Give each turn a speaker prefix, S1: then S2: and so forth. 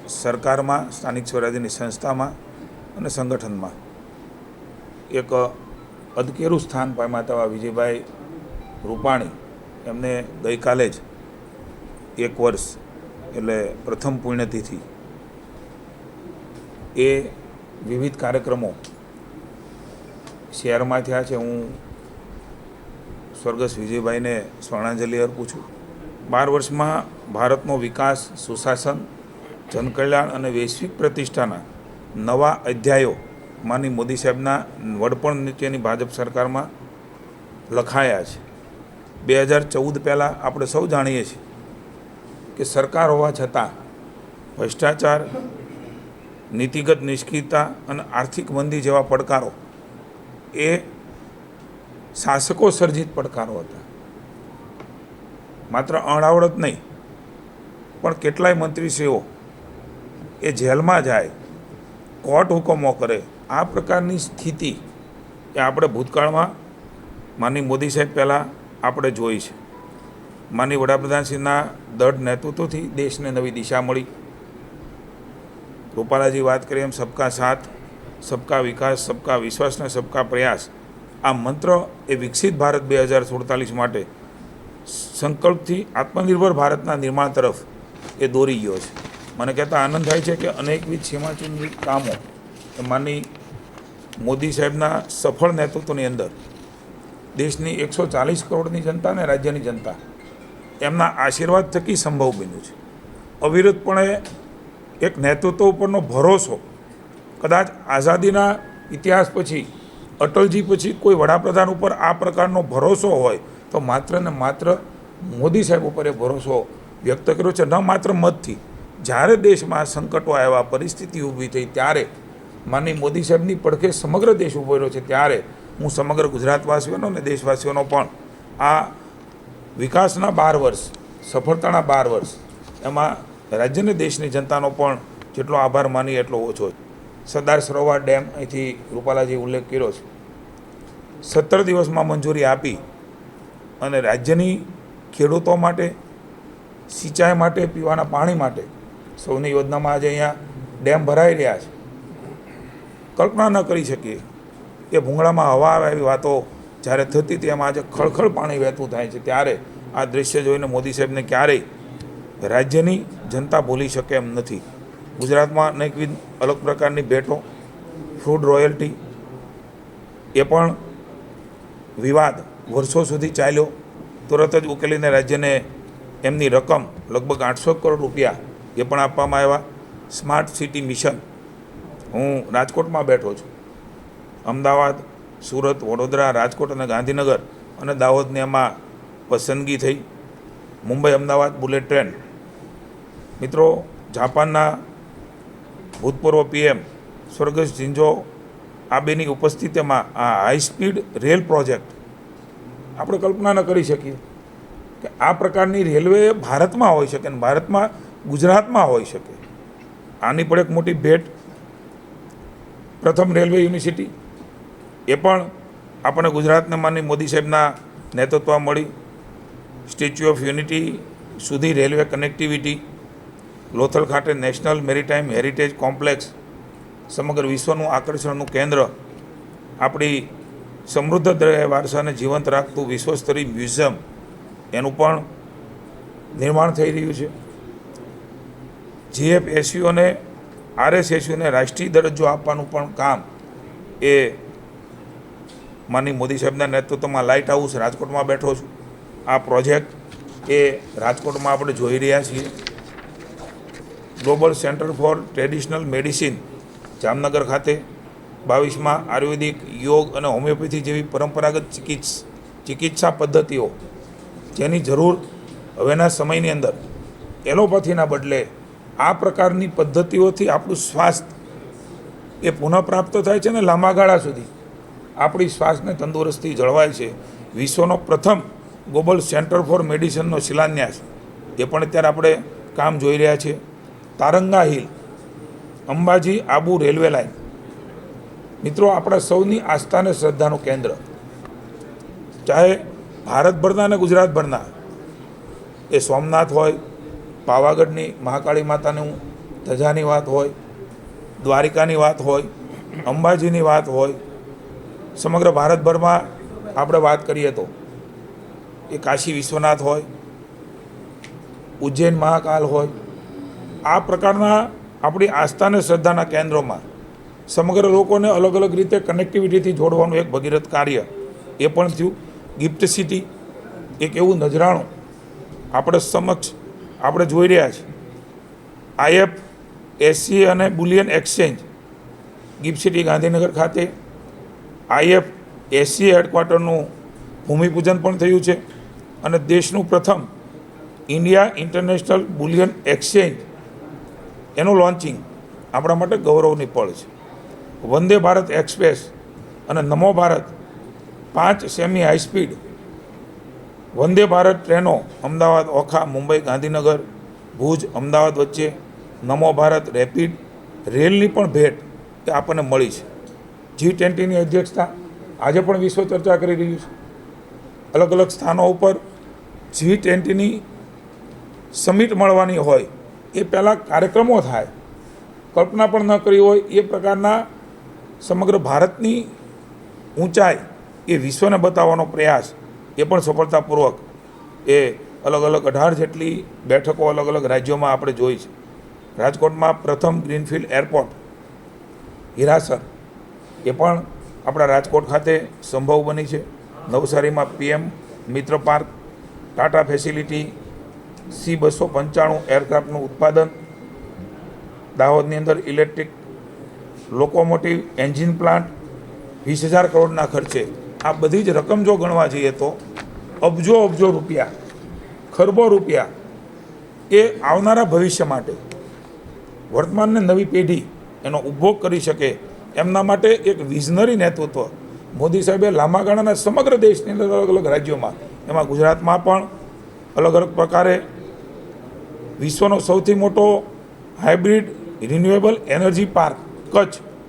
S1: સરકારમાં, સ્થાનિક સ્વરાજ્યની સંસ્થામાં અને સંગઠનમાં એક અદકેરું સ્થાન પામ્યા હતા વિજયભાઈ રૂપાણી એમને ગઈકાલે જ 1 વર્ષ એટલે પ્રથમ પુણ્યતિથિ એ વિવિધ કાર્યક્રમો શહેરમાં થયા છે. હું સ્વર્ગસ્થ વિજયભાઈને સ્મરણાંજલિ અર્પું છું. 12 વર્ષમાં ભારતનો વિકાસ, સુશાસન, જનકલ્યાણ અને વૈશ્વિક પ્રતિષ્ઠાના નવા અધ્યાયો માનની મોદી સાહેબના વડપણ નીચેની ભાજપ સરકારમાં લખાયા છે. 2014 પહેલાં આપણે સૌ જાણીએ છીએ કે સરકાર હોવા છતાં ભ્રષ્ટાચાર, નીતિગત નિષ્ક્રિયતા અને આર્થિક મંદી જેવા પડકારો એ શાસકો સર્જિત પડકારો હતા. માત્ર અણાવડત નહીં પણ કેટલાય મંત્રીશ્રીઓ એ જેલમાં જાય, કોર્ટ હુકમો કરે, આ પ્રકારની સ્થિતિ એ આપણે ભૂતકાળમાં માનની મોદી સાહેબ પહેલાં આપણે જોઈ છે. માનની વડાપ્રધાનશ્રીના દૃઢ નેતૃત્વથી દેશને નવી દિશા મળી. રૂપાલાજી વાત કરીએ એમ સબકા સાથ, સબકા વિકાસ, સબકા વિશ્વાસ અને સબકા પ્રયાસ, આ મંત્ર એ વિકસિત ભારત 2047 માટે સંકલ્પથી આત્મનિર્ભર ભારતના નિર્માણ તરફ એ દોરી ગયો છે. મને કહેતા આનંદ થાય છે કે અનેકવિધ સીમાચુંબી કામો એ માનની મોદી સાહેબના સફળ નેતૃત્વની અંદર દેશની 140 કરોડની જનતા અને રાજ્યની જનતા એમના આશીર્વાદ થકી સંભવ બન્યું છે. અવિરતપણે એક નેતૃત્વ ઉપરનો ભરોસો, કદાચ આઝાદીના ઇતિહાસ પછી, અટલજી પછી કોઈ વડાપ્રધાન ઉપર આ પ્રકારનો ભરોસો હોય તો માત્ર ને માત્ર મોદી સાહેબ ઉપર એ ભરોસો વ્યક્ત કર્યો છે. ન માત્ર મતથી, જ્યારે દેશમાં સંકટો આવ્યા, પરિસ્થિતિ ઊભી થઈ, ત્યારે માનની મોદી સાહેબની પડખે સમગ્ર દેશ ઊભો રહ્યો છે. ત્યારે હું સમગ્ર ગુજરાતવાસીઓનો અને દેશવાસીઓનો પણ આ વિકાસના 12 વર્ષ, સફળતાના 12 વર્ષ, એમાં રાજ્યને દેશની જનતાનો પણ જેટલો આભાર માની એટલો ઓછો. સરદાર સરોવર ડેમ અહીંથી રૂપાલાજી ઉલ્લેખ કર્યો છે. 17 દિવસમાં મંજૂરી આપી અને રાજ્યની ખેડૂતો માટે, સિંચાઈ માટે, પીવાના પાણી માટે સૌની યોજનામાં આજે અહીંયા ડેમ ભરાઈ રહ્યા છે. કલ્પના ન કરી શકીએ એ ભૂંગળામાં હવા આવે એવી વાતો જ્યારે થતી હતી, એમાં આજે ખળખળ પાણી વહેતું થાય છે. ત્યારે આ દૃશ્ય જોઈને મોદી સાહેબને ક્યારેય રાજ્યની જનતા ભૂલી શકે એમ નથી. ગુજરાતમાં અનેકવિધ અલગ પ્રકારની ભેટો, ફૂડ રોયલ્ટી, એ પણ વિવાદ વર્ષો સુધી ચાલ્યો, તરત જ ઉકેલીને રાજ્યને એમની રકમ લગભગ 800 કરોડ રૂપિયા એ પણ આપવામાં આવ્યા. સ્માર્ટ સિટી મિશન, હું રાજકોટમાં બેઠો છું. અમદાવાદ, સુરત, વડોદરા, રાજકોટ અને ગાંધીનગર અને દાહોદની એમાં પસંદગી થઈ. મુંબઈ અમદાવાદ બુલેટ ટ્રેન, મિત્રો, જાપાનના ભૂતપૂર્વ PM સ્વર્ગસ્થ શિન્ઝો આબેની ઉપસ્થિતિમાં આ હાઈ સ્પીડ રેલ પ્રોજેક્ટ, આપણે કલ્પના ન કરી શકીએ કે આ પ્રકારની રેલવે ભારતમાં હોઈ શકે અને ભારતમાં ગુજરાતમાં હોઈ શકે. આની પણ એક મોટી ભેટ પ્રથમ રેલવે યુનિવર્સિટી, એ પણ આપણે ગુજરાતને માનની મોદી સાહેબના નેતૃત્વમાં મળી. સ્ટેચ્યુ ઓફ યુનિટી સુધી રેલવે કનેક્ટિવિટી, લોથલ ખાતે નેશનલ મેરીટાઈમ હેરિટેજ કોમ્પ્લેક્સ, સમગ્ર વિશ્વનું આકર્ષણનું કેન્દ્ર, આપણી સમૃદ્ધ વારસાને જીવંત રાખતું વિશ્વસ્તરીય મ્યુઝિયમ, એનું પણ નિર્માણ થઈ રહ્યું છે. GFSU અને RSSUને રાષ્ટ્રીય દરજ્જો આપવાનું પણ કામ એ માનની મોદી સાહેબના નેતૃત્વમાં લાઇટ હાઉસ રાજકોટમાં બેઠો છું. આ પ્રોજેક્ટ એ રાજકોટમાં આપણે જોઈ રહ્યા છીએ. Global centre for traditional medicine Jamnagar ખાતે 22માં આયુર્વેદિક, યોગ અને હોમિયોપેથી જેવી પરંપરાગત ચિકિત્સા પદ્ધતિઓ, જેની જરૂર હવેના સમયની અંદર એલોપેથીના બદલે આ પ્રકારની પદ્ધતિઓથી આપણું સ્વાસ્થ્ય એ પુનઃપ્રાપ્ત થાય છે અને લાંબા ગાળા સુધી આપણી સ્વાસ્થ્યને તંદુરસ્તી જળવાય છે. વિશ્વનો પ્રથમ ગ્લોબલ સેન્ટર ફોર મેડિસિનનો શિલાન્યાસ એ પણ અત્યારે આપણે કામ જોઈ રહ્યા છીએ. Taranga hill, Ambaji Abu railway line, મિત્રો, આપણા સૌની આસ્થા અને શ્રદ્ધાનું કેન્દ્ર, ચાહે ભારતભરના અને ગુજરાતભરના, એ સોમનાથ હોય, પાવાગઢની મહાકાળી માતાનું ધજાની વાત હોય, દ્વારિકાની વાત હોય, અંબાજીની વાત હોય, સમગ્ર ભારતભરમાં આપણે વાત કરીએ તો એ કાશી વિશ્વનાથ હોય, ઉજ્જૈન મહાકાલ હોય, આ પ્રકારના આપણી આસ્થા અને શ્રદ્ધાના કેન્દ્રોમાં સમગ્ર લોકોને અલગ અલગ રીતે કનેક્ટિવિટીથી જોડવાનું એક ભગીરથ કાર્ય એ પણ થયું. ગિફ્ટ સિટી એક એવું નજરાણું આપણે સમક્ષ આપણે જોઈ રહ્યા છીએ. IFSC અને Boolean exchange gift city Gandhinagar ખાતે IFSC હેડક્વાર્ટરનું ભૂમિપૂજન પણ થયું છે અને દેશનું પ્રથમ ઇન્ડિયા ઇન્ટરનેશનલ બુલિયન એક્સચેન્જ એનું લોન્ચિંગ આપણા માટે ગૌરવની પળ છે. વંદે ભારત એક્સપ્રેસ અને નમો ભારત 5 સેમી હાઈસ્પીડ વંદે ભારત ટ્રેનો અમદાવાદ, ઓખા, મુંબઈ, ગાંધીનગર, ભુજ, અમદાવાદ વચ્ચે નમો ભારત રેપિડ રેલની પણ ભેટ એ આપણને મળી છે. G20ની અધ્યક્ષતા આજે પણ વિશ્વ ચર્ચા કરી રહ્યું છે. અલગ અલગ સ્થાનો ઉપર G20ની સમિટ મળવાની હોય એ પહેલાં કાર્યક્રમો થાય, કલ્પના પણ ન કરી હોય એ પ્રકારના સમગ્ર ભારતની ઊંચાઈ એ વિશ્વને બતાવવાનો પ્રયાસ એ પણ સફળતાપૂર્વક એ અલગ અલગ 18 જેટલી બેઠકો અલગ અલગ રાજ્યોમાં આપણે જોઈ છે. રાજકોટમાં પ્રથમ ગ્રીનફિલ્ડ એરપોર્ટ હીરાસર એ પણ આપણા રાજકોટ ખાતે સંભવ બની છે. નવસારીમાં PM મિત્ર પાર્ક, ટાટા ફેસિલિટી, C-295 એરક્રાફ્ટનું ઉત્પાદન, દાહોદની અંદર ઇલેક્ટ્રિક લોકોમોટિવ એન્જિન પ્લાન્ટ 20,000 કરોડના ખર્ચે. આ બધી જ રકમ જો ગણવા જઈએ તો અબજો રૂપિયા, ખરબો રૂપિયા એ આવનારા ભવિષ્ય માટે વર્તમાનને નવી પેઢી એનો ઉપભોગ કરી શકે એમના માટે એક વિઝનરી નેતૃત્વ મોદી સાહેબે લાંબા ગાળાના સમગ્ર દેશની અંદર અલગ અલગ રાજ્યોમાં, એમાં ગુજરાતમાં પણ અલગ અલગ પ્રકારે વિશ્વનો સૌથી મોટો hybrid renewable energy park Kutch